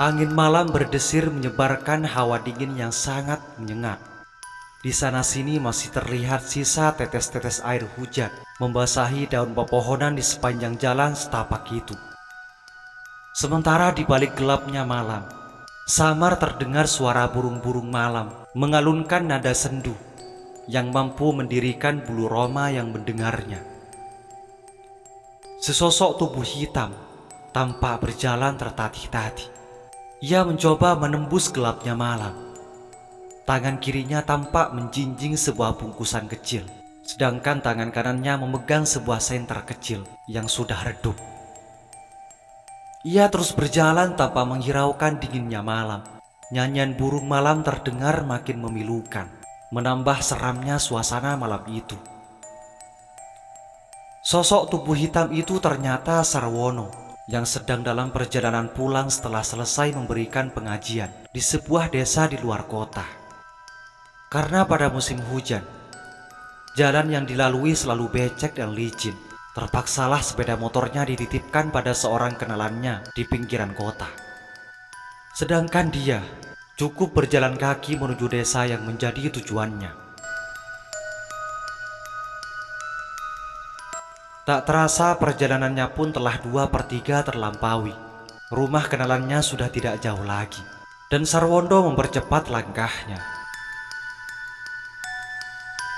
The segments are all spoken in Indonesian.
Angin malam berdesir menyebarkan hawa dingin yang sangat menyengat. Di sana-sini masih terlihat sisa tetes-tetes air hujan membasahi daun pepohonan di sepanjang jalan setapak itu. Sementara di balik gelapnya malam, samar terdengar suara burung-burung malam mengalunkan nada sendu yang mampu mendirikan bulu roma yang mendengarnya. Sesosok tubuh hitam tampak berjalan tertatih-tatih. Ia mencoba menembus gelapnya malam. Tangan kirinya tampak menjinjing sebuah bungkusan kecil, sedangkan tangan kanannya memegang sebuah senter kecil yang sudah redup. Ia terus berjalan tanpa menghiraukan dinginnya malam. Nyanyian burung malam terdengar makin memilukan, menambah seramnya suasana malam itu. Sosok tubuh hitam itu ternyata Sarwono yang sedang dalam perjalanan pulang setelah selesai memberikan pengajian di sebuah desa di luar kota. Karena pada musim hujan, jalan yang dilalui selalu becek dan licin. Terpaksalah sepeda motornya dititipkan pada seorang kenalannya di pinggiran kota. Sedangkan dia cukup berjalan kaki menuju desa yang menjadi tujuannya. Tak terasa perjalanannya pun telah 2/3 terlampaui. Rumah kenalannya sudah tidak jauh lagi, dan Sarwono mempercepat langkahnya.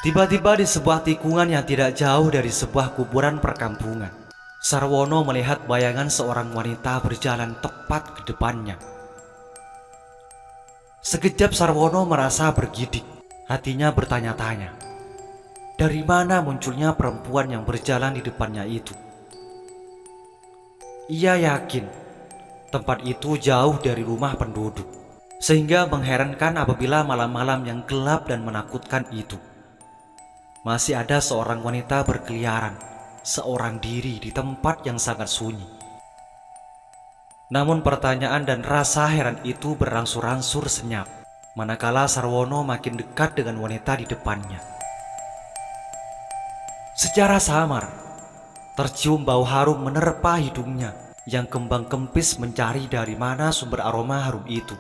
Tiba-tiba di sebuah tikungan yang tidak jauh dari sebuah kuburan perkampungan, Sarwono melihat bayangan seorang wanita berjalan tepat ke depannya. Sekejap Sarwono merasa bergidik, hatinya bertanya-tanya, dari mana munculnya perempuan yang berjalan di depannya itu? Ia yakin tempat itu jauh dari rumah penduduk, sehingga mengherankan apabila malam-malam yang gelap dan menakutkan itu masih ada seorang wanita berkeliaran seorang diri di tempat yang sangat sunyi. Namun pertanyaan dan rasa heran itu berangsur-angsur senyap manakala Sarwono makin dekat dengan wanita di depannya. Secara samar tercium bau harum menerpa hidungnya yang kembang kempis mencari dari mana sumber aroma harum itu.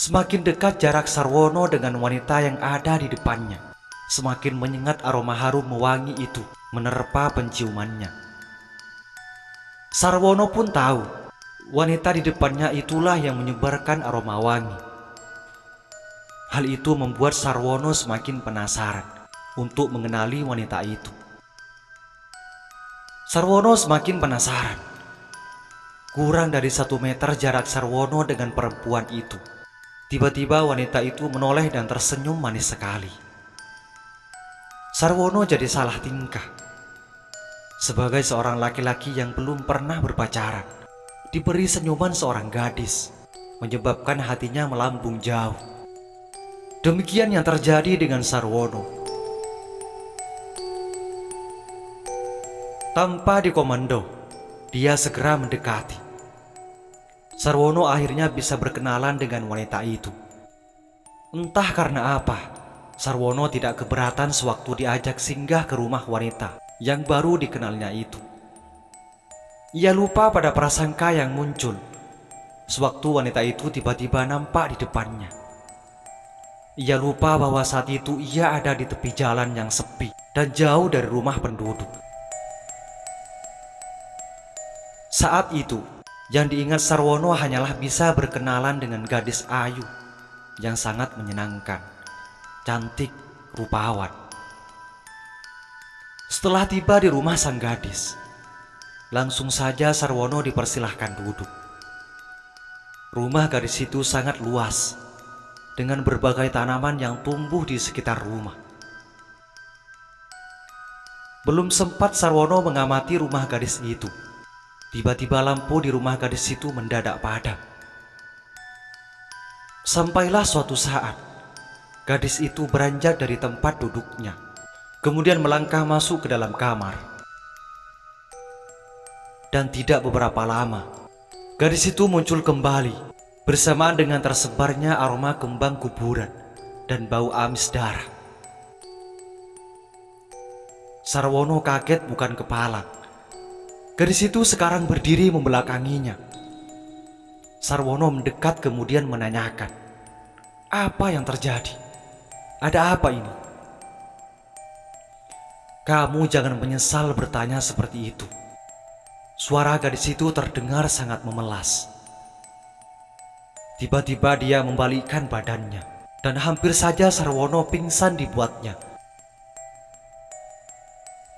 Semakin dekat jarak Sarwono dengan wanita yang ada di depannya, semakin menyengat aroma harum mewangi itu menerpa penciumannya. Sarwono pun tahu wanita di depannya itulah yang menyebarkan aroma wangi. Hal itu membuat Sarwono semakin penasaran untuk mengenali wanita itu. Sarwono semakin penasaran. Kurang dari 1 meter jarak Sarwono dengan perempuan itu. Tiba-tiba wanita itu menoleh dan tersenyum manis sekali. Sarwono jadi salah tingkah. Sebagai seorang laki-laki yang belum pernah berpacaran, diberi senyuman seorang gadis, menyebabkan hatinya melambung jauh. Demikian yang terjadi dengan Sarwono. Tanpa dikomando, dia segera mendekati. Sarwono akhirnya bisa berkenalan dengan wanita itu. Entah karena apa, Sarwono tidak keberatan sewaktu diajak singgah ke rumah wanita yang baru dikenalnya itu. Ia lupa pada prasangka yang muncul sewaktu wanita itu tiba-tiba nampak di depannya. Ia lupa bahwa saat itu ia ada di tepi jalan yang sepi dan jauh dari rumah penduduk. Saat itu, yang diingat Sarwono hanyalah bisa berkenalan dengan gadis ayu yang sangat menyenangkan, cantik, rupawan. Setelah tiba di rumah sang gadis, langsung saja Sarwono dipersilahkan duduk. Rumah gadis itu sangat luas, dengan berbagai tanaman yang tumbuh di sekitar rumah. Belum sempat Sarwono mengamati rumah gadis itu, tiba-tiba lampu di rumah gadis itu mendadak padam. Sampailah suatu saat, gadis itu beranjak dari tempat duduknya, kemudian melangkah masuk ke dalam kamar. Dan tidak beberapa lama, gadis itu muncul kembali bersamaan dengan tersebarnya aroma kembang kuburan dan bau amis darah. Sarwono kaget bukan kepala. Gadis itu sekarang berdiri membelakanginya. Sarwono mendekat kemudian menanyakan, "Apa yang terjadi? Ada apa ini?" "Kamu jangan menyesal bertanya seperti itu." Suara gadis itu terdengar sangat memelas. Tiba-tiba dia membalikkan badannya, dan hampir saja Sarwono pingsan dibuatnya.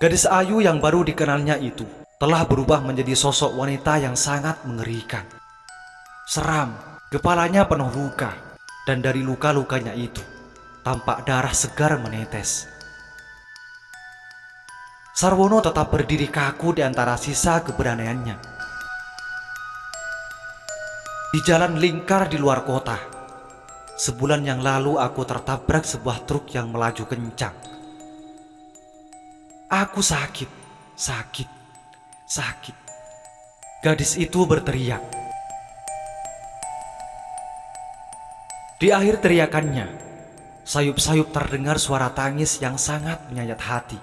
Gadis ayu yang baru dikenalnya itu telah berubah menjadi sosok wanita yang sangat mengerikan. Seram, kepalanya penuh luka, dan dari luka-lukanya itu tampak darah segar menetes. Sarwono tetap berdiri kaku di antara sisa keberaniannya. Di jalan lingkar di luar kota, sebulan yang lalu aku tertabrak sebuah truk yang melaju kencang. Aku sakit, sakit, sakit. Gadis itu berteriak. Di akhir teriakannya, sayup-sayup terdengar suara tangis yang sangat menyayat hati.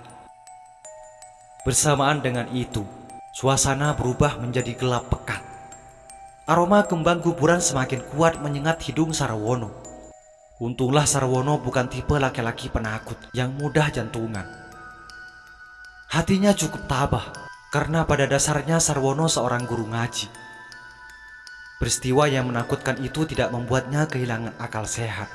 Bersamaan dengan itu, suasana berubah menjadi gelap pekat. Aroma kembang kuburan semakin kuat menyengat hidung Sarwono. Untunglah Sarwono bukan tipe laki-laki penakut yang mudah jantungan. Hatinya cukup tabah karena pada dasarnya Sarwono seorang guru ngaji. Peristiwa yang menakutkan itu tidak membuatnya kehilangan akal sehat.